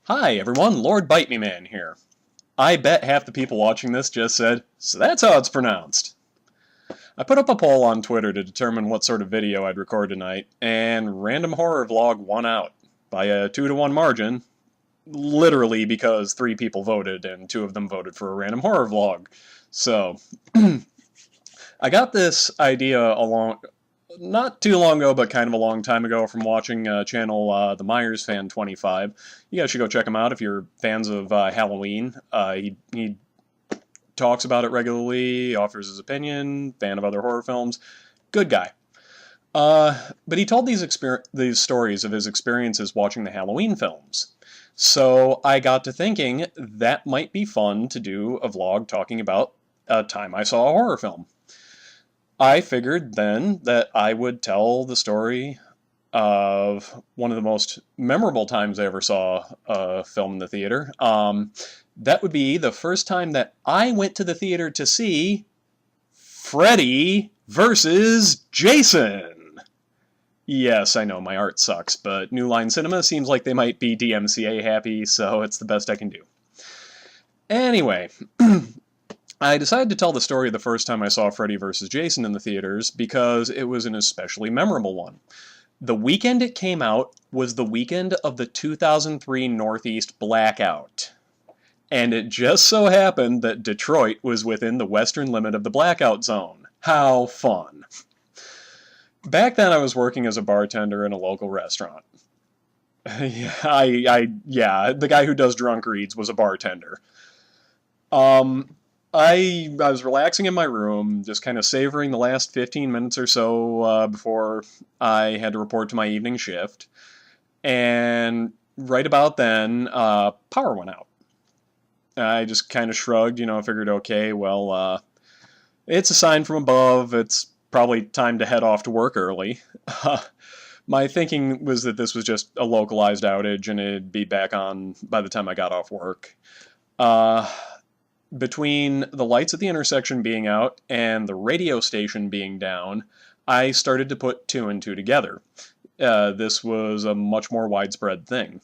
Hi everyone, Lord Bite Me Man here. I bet half the people watching this just said, so that's how it's pronounced. I put up a poll on Twitter to determine what sort of video I'd record tonight, and Random Horror Vlog won out by a 2-to-1 margin, literally because 3 people voted and 2 of them voted for a Random Horror Vlog. So, I got this idea not too long ago, but kind of a long time ago from watching channel The Myers Fan 25. You guys should go check him out if you're fans of Halloween. He talks about it regularly, offers his opinion, fan of other horror films. Good guy. But he told these stories of his experiences watching the Halloween films. So I got to thinking that might be fun to do a vlog talking about a time I saw a horror film. I figured then that I would tell the story of one of the most memorable times I ever saw a film in the theater. That would be the first time that I went to the theater to see Freddy versus Jason. Yes, I know my art sucks, but New Line Cinema seems like they might be DMCA happy, so it's the best I can do. Anyway, I decided to tell the story of the first time I saw Freddy vs. Jason in the theaters because it was an especially memorable one. The weekend it came out was the weekend of the 2003 Northeast Blackout. And it just so happened that Detroit was within the western limit of the blackout zone. How fun. Back then I was working as a bartender in a local restaurant. Yeah, the guy who does drunk reads was a bartender. I was relaxing in my room, just kind of savoring the last 15 minutes or so before I had to report to my evening shift. And right about then, power went out. I just kind of shrugged, figured, okay, well, it's a sign from above. It's probably time to head off to work early. My thinking was that this was just a localized outage and it'd be back on by the time I got off work. Between the lights at the intersection being out and the radio station being down, I started to put 2 and 2 together. This was a much more widespread thing.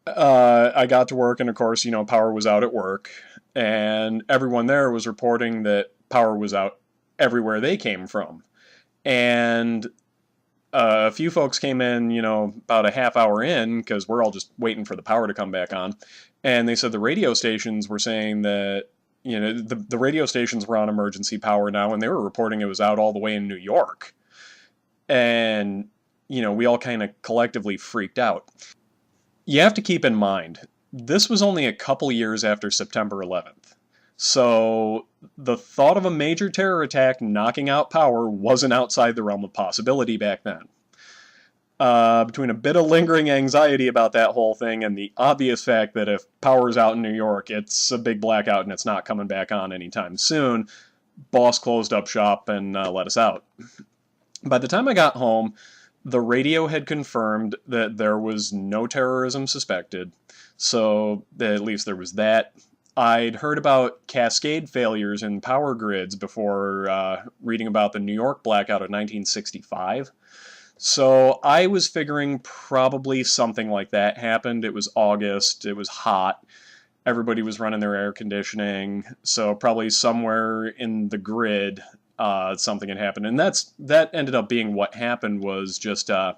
I got to work, and of course, power was out at work, and everyone there was reporting that power was out everywhere they came from. And a few folks came in, about a half hour in, because we're all just waiting for the power to come back on. And they said the radio stations were saying that, the radio stations were on emergency power now, and they were reporting it was out all the way in New York. And, we all kind of collectively freaked out. You have to keep in mind, this was only a couple years after September 11th. So the thought of a major terror attack knocking out power wasn't outside the realm of possibility back then. Between a bit of lingering anxiety about that whole thing and the obvious fact that if power's out in New York, it's a big blackout and it's not coming back on anytime soon, boss closed up shop and let us out. By the time I got home, the radio had confirmed that there was no terrorism suspected, so at least there was that. I'd heard about cascade failures in power grids before reading about the New York blackout of 1965. So I was figuring probably something like that happened. It was August, it was hot, everybody was running their air conditioning, so probably somewhere in the grid something had happened. And that ended up being what happened, was just a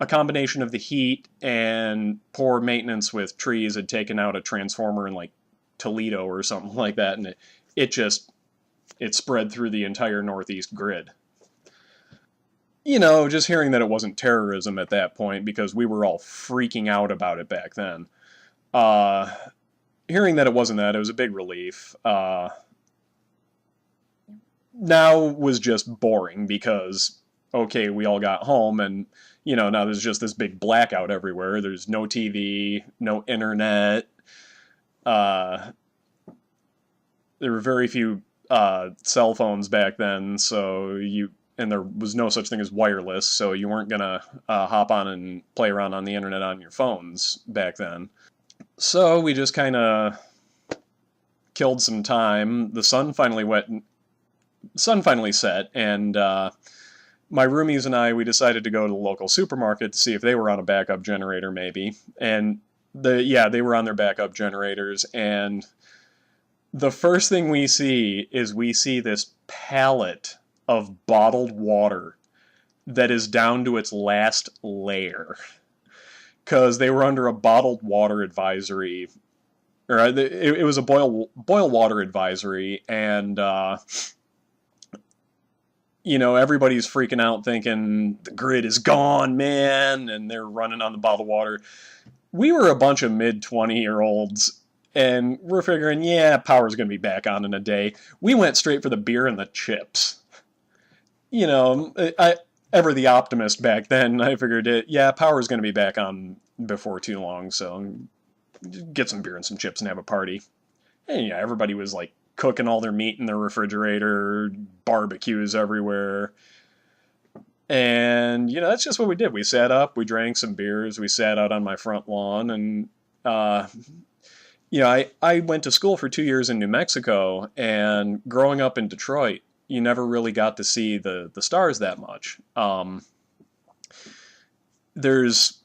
combination of the heat and poor maintenance with trees had taken out a transformer in like Toledo or something like that, and it spread through the entire Northeast grid. Just hearing that it wasn't terrorism at that point, because we were all freaking out about it back then. Hearing that it wasn't that, it was a big relief. Now was just boring because, okay, we all got home and, now there's just this big blackout everywhere. There's no TV, no internet. There were very few cell phones back then, and there was no such thing as wireless, so you weren't gonna hop on and play around on the internet on your phones back then. So we just kind of killed some time. The sun finally set, and my roomies and I, we decided to go to the local supermarket to see if they were on a backup generator maybe. And they were on their backup generators. And the first thing we see is we see this pallet of bottled water that is down to its last layer. Because they were under a bottled water advisory, or it was a boil water advisory, and everybody's freaking out thinking the grid is gone, man, and they're running on the bottled water. We were a bunch of mid-20-year-olds, and we're figuring, yeah, power's going to be back on in a day. We went straight for the beer and the chips. I ever the optimist back then, I figured power's going to be back on before too long, so get some beer and some chips and have a party. And everybody was like cooking all their meat in their refrigerator, barbecues everywhere. And, that's just what we did. We sat up, we drank some beers, we sat out on my front lawn, and, I went to school for 2 years in New Mexico, and growing up in Detroit, you never really got to see the stars that much. There's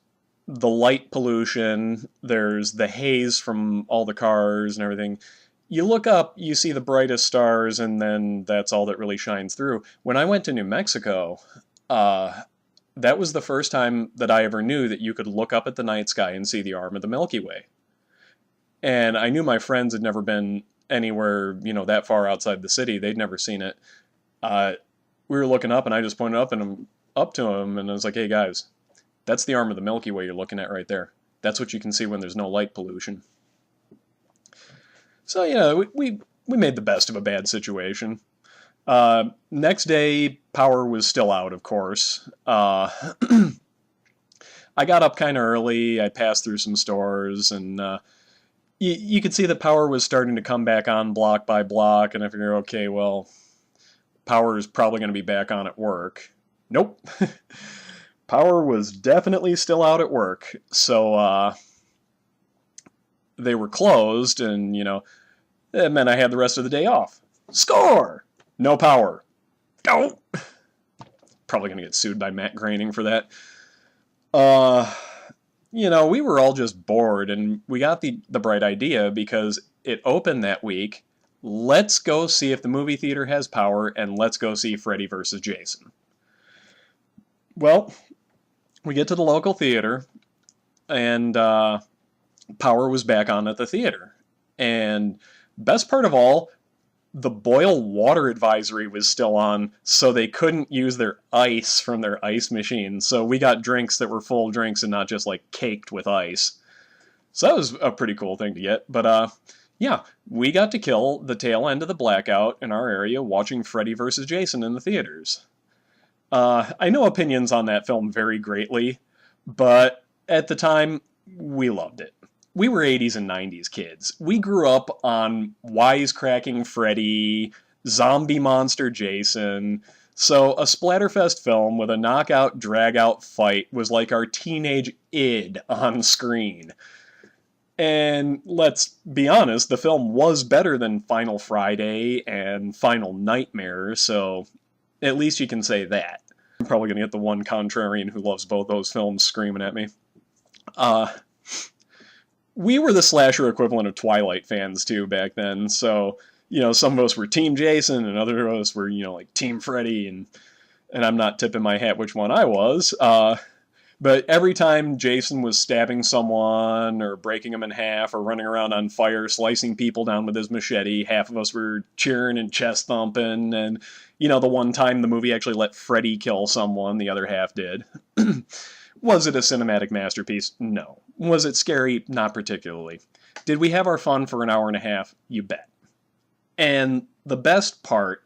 the light pollution, there's the haze from all the cars and everything. You look up, you see the brightest stars, and then that's all that really shines through. When I went to New Mexico, that was the first time that I ever knew that you could look up at the night sky and see the arm of the Milky Way. And I knew my friends had never been anywhere, that far outside the city. They'd never seen it. We were looking up, and I just pointed up to them, and I was like, hey guys, that's the arm of the Milky Way you're looking at right there. That's what you can see when there's no light pollution. So, we made the best of a bad situation. Next day, power was still out, of course. I got up kind of early. I passed through some stores, and you could see the power was starting to come back on block by block, and I figured, okay, well, power is probably going to be back on at work. Nope. Power was definitely still out at work. So they were closed, and, it meant I had the rest of the day off. Score! No power. Oh! Probably going to get sued by Matt Groening for that. We were all just bored, and we got the bright idea because it opened that week. Let's go see if the movie theater has power, and let's go see Freddy vs. Jason. Well, we get to the local theater, and power was back on at the theater. And best part of all, the boil water advisory was still on, so they couldn't use their ice from their ice machine. So we got drinks that were full drinks and not just like caked with ice. So that was a pretty cool thing to get. But we got to kill the tail end of the Blackout in our area watching Freddy vs. Jason in the theaters. I know opinions on that film vary greatly, but at the time, we loved it. We were 80s and 90s kids. We grew up on wisecracking Freddy, zombie monster Jason, so a splatterfest film with a knockout, drag-out fight was like our teenage id on screen. And let's be honest, the film was better than Final Friday and Final Nightmare, so at least you can say that. I'm probably going to get the one contrarian who loves both those films screaming at me. We were the slasher equivalent of Twilight fans, too, back then. So, some of us were Team Jason, and other of us were, like Team Freddy, and I'm not tipping my hat which one I was. But every time Jason was stabbing someone, or breaking them in half, or running around on fire, slicing people down with his machete, half of us were cheering and chest thumping, and, the one time the movie actually let Freddy kill someone, the other half did. Was it a cinematic masterpiece? No. Was it scary? Not particularly. Did we have our fun for an hour and a half? You bet. And the best part,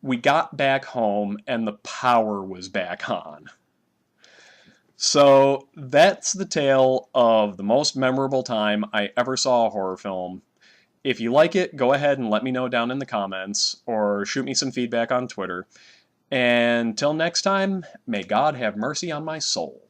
we got back home and the power was back on. So that's the tale of the most memorable time I ever saw a horror film. If you like it, go ahead and let me know down in the comments, or shoot me some feedback on Twitter. And till next time, may God have mercy on my soul.